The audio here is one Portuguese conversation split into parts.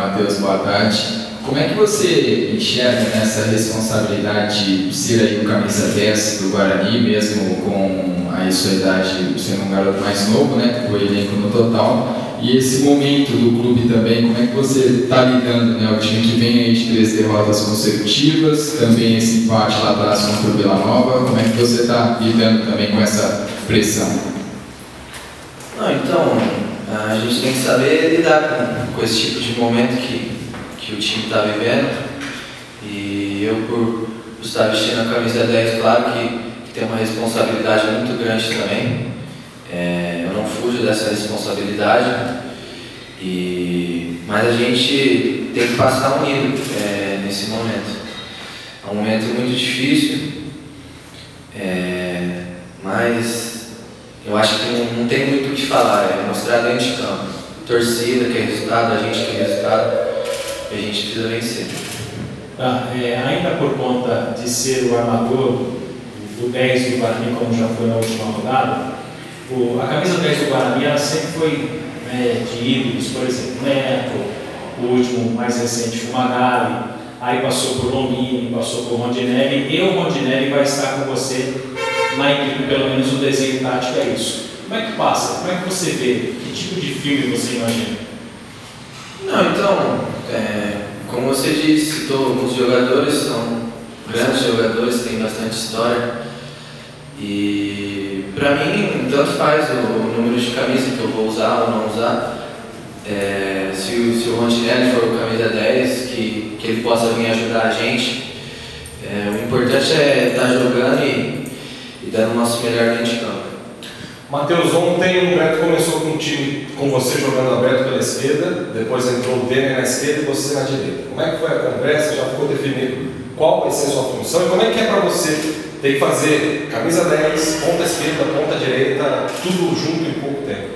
Matheus, boa tarde. Como é que você enxerga nessa responsabilidade de ser aí o camisa 10 do Guarani, mesmo com a sua idade sendo um garoto mais novo, né, que foi elenco no total, e esse momento do clube também, como é que você está lidando, né, o time que vem aí de 3 derrotas consecutivas, também esse empate lá atrás contra o Vila Nova, como é que você está lidando também com essa pressão? Não, então, a gente tem que saber lidar com esse tipo de momento que o time está vivendo, e eu, por estar vestindo a camisa 10, claro que tem uma responsabilidade muito grande também. Eu não fujo dessa responsabilidade, mas a gente tem que passar unido nesse momento. É um momento muito difícil, mas eu acho que não tem muito o que falar, é mostrar dentro de campo. Torcida quer resultado, a gente quer resultado. A gente precisa vencer. Ainda por conta de ser o armador do 10 do Guarani, como já foi na última rodada, a camisa 10 do Guarani ela sempre foi de ídolos, por exemplo, Neto, o último mais recente, Fumagalli, aí passou por Longini, passou por Rondinelli, e o Rondinelli vai estar com você na equipe, pelo menos o desenho tático é isso. Como é que passa? Como é que você vê? Que tipo de filme você imagina? Não, então, como você disse, citou alguns jogadores, são grandes jogadores, têm bastante história, e para mim tanto faz o número de camisa que eu vou usar ou não usar. Se o Rondinelli for o camisa 10, que ele possa vir ajudar a gente. O importante é estar jogando e dando o nosso melhor dentro de campo. Matheus, ontem o Beto começou com o time, com você jogando aberto pela esquerda, depois entrou o Denner na esquerda e você na direita. Como é que foi a conversa? Já ficou definido qual vai ser a sua função e como é que é para você ter que fazer camisa 10, ponta esquerda, ponta direita, tudo junto em pouco tempo?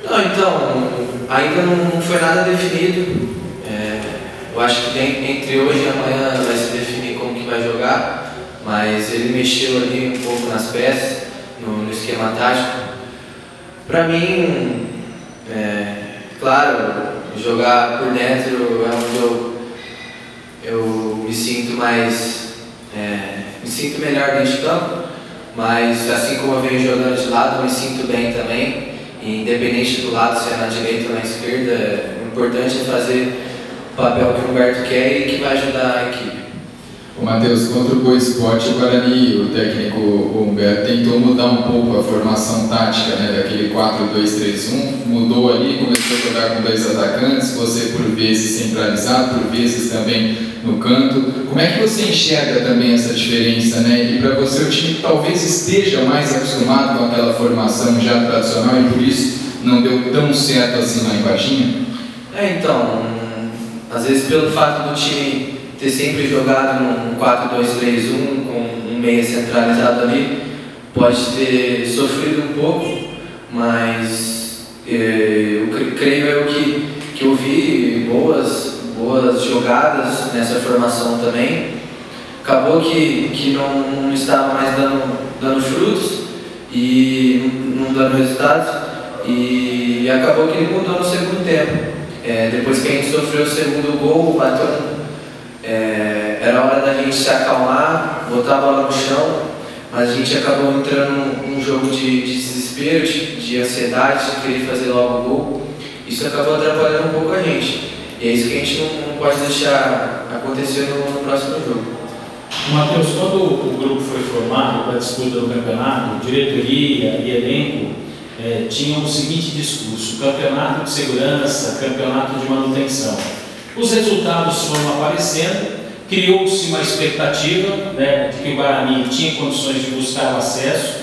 Não, então, ainda não foi nada definido. Eu acho que entre hoje e amanhã vai se definir como que vai jogar, mas ele mexeu ali um pouco nas peças, no esquema tático. Para mim, claro, jogar por dentro é onde eu me sinto me sinto melhor dentro de campo, mas assim como eu venho jogando de lado, eu me sinto bem também, independente do lado, se é na direita ou na esquerda. O importante é fazer o papel que o Humberto quer e que vai ajudar a equipe. O Matheus, contra o Boa Esporte, o Guarani, o técnico Humberto tentou mudar um pouco a formação tática, né, daquele 4-2-3-1, mudou ali, começou a jogar com 2 atacantes, você por vezes centralizado, por vezes também no canto. Como é que você enxerga também essa diferença, né? E para você o time talvez esteja mais acostumado com aquela formação já tradicional e por isso não deu tão certo assim lá em Varginha? Então, às vezes pelo fato do time ter sempre jogado num 4-2-3-1 com um meia centralizado ali, pode ter sofrido um pouco, mas eu creio que eu vi boas jogadas nessa formação também. Acabou que não estava mais dando frutos e não dando resultados, e acabou que ele mudou no segundo tempo. Depois que a gente sofreu o segundo gol, bateu era hora da gente se acalmar, botar a bola no chão, mas a gente acabou entrando num jogo de desespero, de ansiedade, de querer fazer logo o gol. Isso acabou atrapalhando um pouco a gente, e é isso que a gente não pode deixar acontecer no próximo jogo. Matheus, quando o grupo foi formado para a disputa do campeonato, diretoria e elenco tinham o seguinte discurso: campeonato de segurança, campeonato de manutenção. Os resultados foram aparecendo, criou-se uma expectativa, né, de que o Guarani tinha condições de buscar o acesso,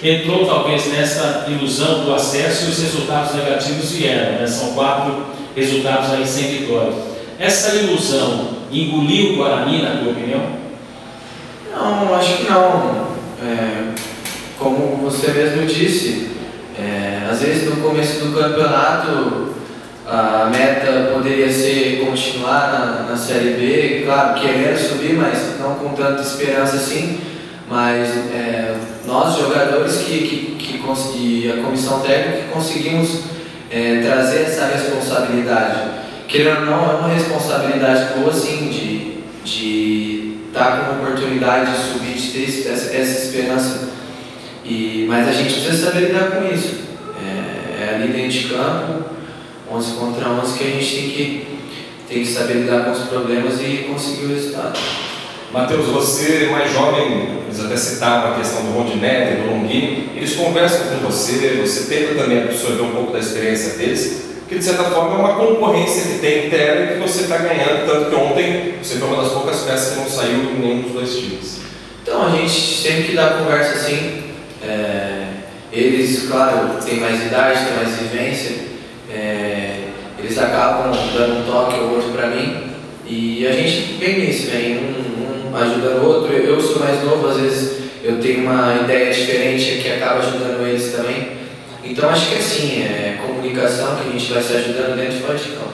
entrou talvez nessa ilusão do acesso e os resultados negativos vieram, né? São 4 resultados aí sem vitória. Essa ilusão engoliu o Guarani, na tua opinião? Não, acho que não. Como você mesmo disse, às vezes no começo do campeonato a meta poderia ser continuar na Série B, claro, querendo subir, mas não com tanta esperança assim. Mas nós, jogadores e a comissão técnica, conseguimos trazer essa responsabilidade, querendo ou não, é uma responsabilidade boa, sim, de estar com a oportunidade de subir, de ter essa esperança. Mas a gente precisa saber lidar com isso. É ali dentro de campo, 11 contra 11, que a gente tem que saber lidar com os problemas e conseguir o resultado. Matheus, você mais jovem, eles até citaram a questão do Rondinelli, do Longuinho, eles conversam com você tenta também absorver um pouco da experiência deles, que de certa forma é uma concorrência que tem interna e que você está ganhando, tanto que ontem você foi uma das poucas peças que não saiu em nenhum dos dois times. Então a gente sempre que dá conversa assim, eles, claro, têm mais idade, têm mais vivência, eles acabam dando um toque ou outro para mim e a gente vem nisso, um ajudando o outro. Eu sou mais novo, às vezes eu tenho uma ideia diferente que acaba ajudando eles também. Então acho que assim, comunicação, que a gente vai se ajudando dentro e fora de campo.